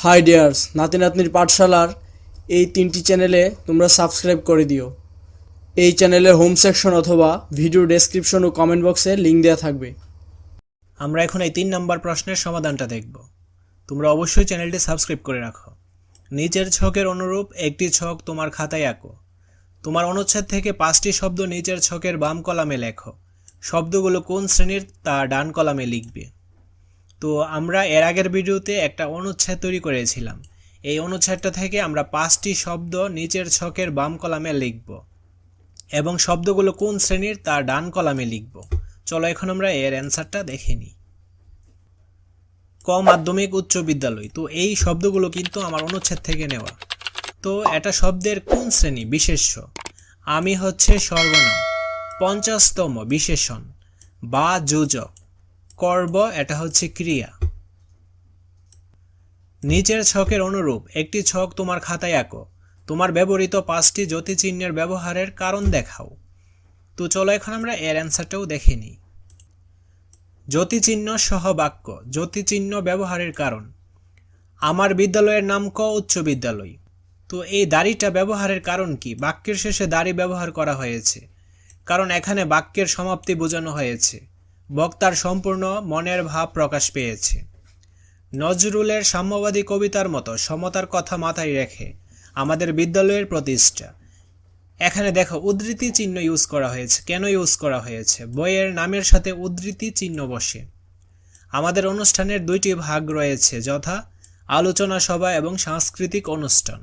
High dears, নাতি নাতনির পাঠশালার এই 3টি চ্যানেলে তোমরা সাবস্ক্রাইব করে দিও। এই চ্যানেলের হোম সেকশন অথবা ভিডিও ডেসক্রিপশন ও কমেন্ট বক্সে লিঙ্ক দেওয়া থাকবে। আমরা এখন এই 3 নম্বর প্রশ্নের সমাধানটা দেখব। তোমরা অবশ্যই চ্যানেলটি সাবস্ক্রাইব করে রাখো। নিচের ছকের অনুরূপ একটি ছক তোমার খাতায় আঁকো। তোমার অনুচ্ছেদ থেকে 5টি শব্দ নিচের ছকের বাম কলামে লেখো। শব্দগুলো কোন শ্রেণীর তা ডান কলামে লিখবে। তো আমরা এর আগের ভিডিওতে একটা অনুচ্ছেদ তৈরি করেছিলাম। এই অনুচ্ছেদটা থেকে আমরা 5টি শব্দ নিচের ছকের বাম কলামে লিখব এবং শব্দগুলো কোন শ্রেণীর তা ডান কলামে লিখব। চলো এখন আমরা এর অ্যান্সারটা দেখে নিই। ক মাধ্যমিক উচ্চ বিদ্যালয়। তো এই শব্দগুলো কিন্তু আমার অনুচ্ছেদ থেকে নেওয়া। তো এটা শব্দের কোন শ্রেণী? বিশেষ্য। আমি হচ্ছে সর্বনাম। 50তম বিশেষণ বা যোজক। করব এটা হচ্ছে ক্রিয়া। নিচের ছকের অনুরূপ একটি ছক তোমার খাতায় আঁকো। তোমার ব্যবহৃত 5টি জ্যোতিচিহ্নের ব্যবহারের কারণ দেখাও। তো চলো এখন আমরা এর অ্যান্সারটাও দেখে নিই। জ্যোতিচিহ্ন সহ বাক্য। জ্যোতিচিহ্ন ব্যবহারের কারণ। আমার বিদ্যালয়ের নাম ক উচ্চ বিদ্যালয়। তো এই দাড়িটা ব্যবহারের কারণ কি? বাক্যের শেষে দাড়ি ব্যবহার করা হয়েছে কারণ এখানে বাক্যের সমাপ্তি বোঝানো হয়েছে। বক্তার সম্পূর্ণ মনের ভাব প্রকাশ পেয়েছে। নজরুলের সাম্যবাদী কবিতার মতো সমতার কথা মাথায় রেখে আমাদের বিদ্যালয়ের প্রতিষ্ঠা। এখানে দেখো উদ্ধৃতি চিহ্ন ইউজ করা হয়েছে। কেন ইউজ করা হয়েছে? বইয়ের নামের সাথে উদ্ধৃতি চিহ্ন বসে। আমাদের অনুষ্ঠানের 2টি ভাগ রয়েছে, যথা আলোচনা সভা এবং সাংস্কৃতিক অনুষ্ঠান।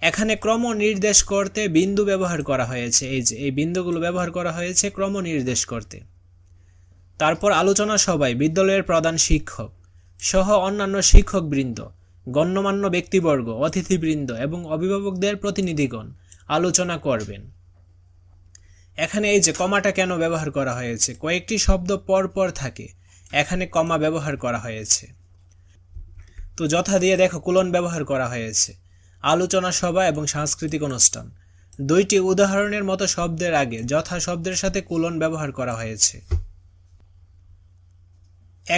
এখানে ক্রম নির্দেশ করতে বিন্দু ব্যবহার করা হয়েছে। এই বিন্দুগুলো ব্যবহার করা হয়েছে ক্রম নির্দেশ করতে। তারপর আলোচনা সভায় বিদ্যালয়ের প্রধান শিক্ষক সহ অন্যান্য শিক্ষকবৃন্দ, গণ্যমান্য ব্যক্তিবর্গ, অতিথিবৃন্দ এবং অভিভাবকদের প্রতিনিধিগণ আলোচনা করবেন। এখানে কমাটা কেন ব্যবহার করা হয়েছে? কয়েকটি শব্দ পর পর থাকে, এখানে কমা ব্যবহার করা হয়েছে। তো যথা দিয়ে দেখো কোলন ব্যবহার করা হয়েছে। আলোচনা সভা এবং সাংস্কৃতিক অনুষ্ঠান, 2টি উদাহরণের মতো শব্দের আগে যথা শব্দের সাথে কোলন ব্যবহার করা হয়েছে।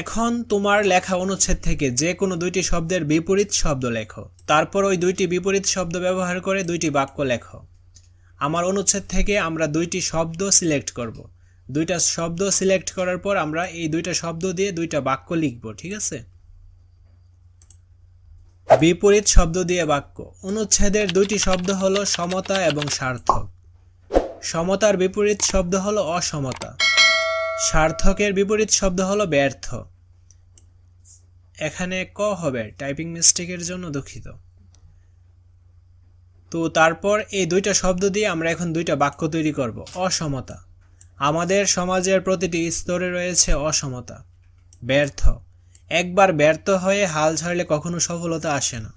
এখন তোমার লেখা অনুচ্ছেদ থেকে যে কোনো 2টি শব্দের বিপরীত শব্দ লেখো। তারপর ওই 2টি বিপরীত শব্দ ব্যবহার করে 2টি বাক্য লেখো। আমার অনুচ্ছেদ থেকে আমরা 2টি শব্দ সিলেক্ট করব। 2টা শব্দ সিলেক্ট করার পর আমরা এই 2টা শব্দ দিয়ে 2টা বাক্য লিখব, ঠিক আছে? বিপরীত শব্দ দিয়ে বাক্য। অনুচ্ছেদের 2টি শব্দ হলো সমতা এবং সার্থক। সমতার বিপরীত শব্দ হলো অসমতা। সার্থকের বিপরীত শব্দ হলো ব্যর্থ। এখানে ক হবে, টাইপিং মিস্টেকের জন্য দুঃখিত। তো তারপর এই 2টা শব্দ দিয়ে আমরা এখন 2টা বাক্য তৈরি করব। অসমতা। আমাদের সমাজের প্রতিটি স্তরে রয়েছে অসমতা। ব্যর্থ। একবার ব্যর্থ হয়ে হাল ছাড়লে কখনো সফলতা আসে না।